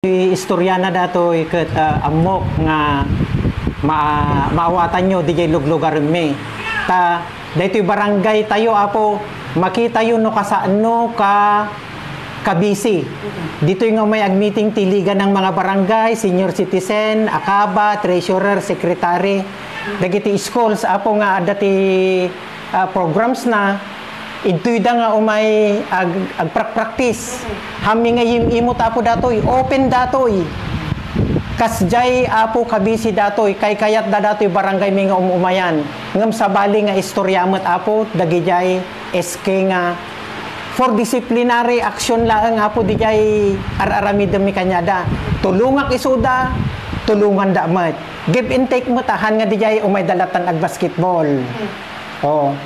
Istorya na dato ikat amok nga maawatan nyo di lugar me. Ta daytoy barangay tayo apo makita yun no kasano ka kabisi. Dito nga may meeting tiligan ng mga barangay, senior citizen, akaba, treasurer, secretary. Dagiti schools apo nga dati programs na ito'y da nga umay agprak-practice. Hami nga imot apo datoy, open datoy. Kasjay apo kabisi datoy, kay kayat da datoy barangay mi nga umumayan. Ngam sa bali nga istoryamet apo, dagijay SK nga for disciplinary action lang apo dijay araramid mi kanyada. Tulungak isuda, tulungan da met. Give and take mo tahan nga dijay umay dalatan ag basketball. Oh.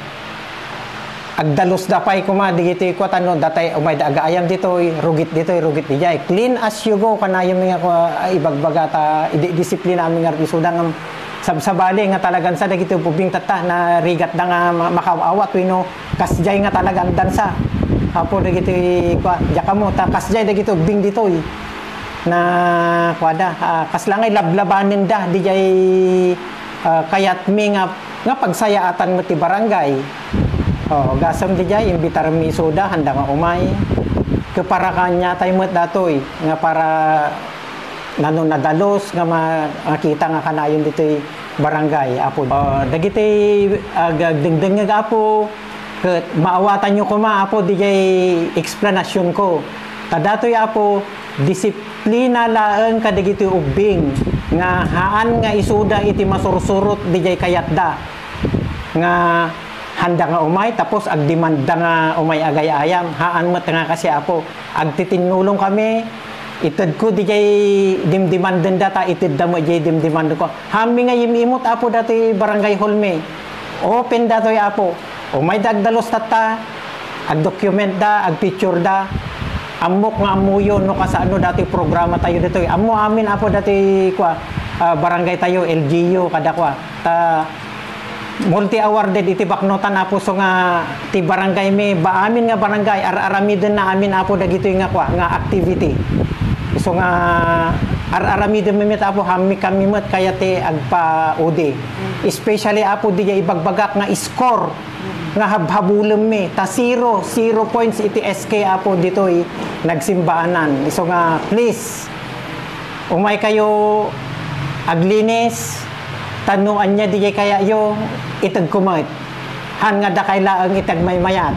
Agdalos dapay kuma digiti ko tanong datay umay da agaayam ditoy rugit dijay clean as you go kanayo mi nga ibagbaga ta disiplina mi nga isudang sabsabali nga talagan sa dagiti pubing tata na rigat da nga makawawat wino kasjay nga talagang dansa apo dagiti kwa jakamo ta kasjay dagiti ubing ditoy na kwada kaslangay lablabanin da dijay kayat mi nga pagsayaatan mo ti barangay. Oh, gasam di jay imbitar mi soda handa nga umay. Kepara kanya tayo met datoy nga para nano nadalos nga makita nga kanayon ditoy barangay apo. Dagiti agdengdeng nga apo ket maawatan nyo ko apo di jay explanation ko. Kadatoy apo disiplina laeng kadagiti ubing nga haan nga isuda iti masursurot di jay kayatda nga handa nga umay tapos agdemanda nga umay agay ayam haan mo nga kasi apo agtitinulong kami ited ko di jay dimdimandan data ited da mo jay dimdimando ko hami nga imimot apo dati barangay hall me open datoy apo umay dagdalos tata ag document da ag picture da amok nga amuyo no kasano dati programa tayo ditoy amo amin apo dati kwa barangay tayo LGU kada kwa ta multi-awarded iti baknotan apo so nga ti barangay mi ba amin nga barangay araramiden na amin apo dagitoy nga kwa nga activity so nga araramiden mi apo hami kami met kaya ti agpa UD especially apo di ibagbagak nga score nga habhabulem mi ta 0 points iti SK apo ditoy nagsimbaanan so nga please umay kayo aglinis tanuan niya di kaya yo itag kumait han nga da kailaang itag may mayat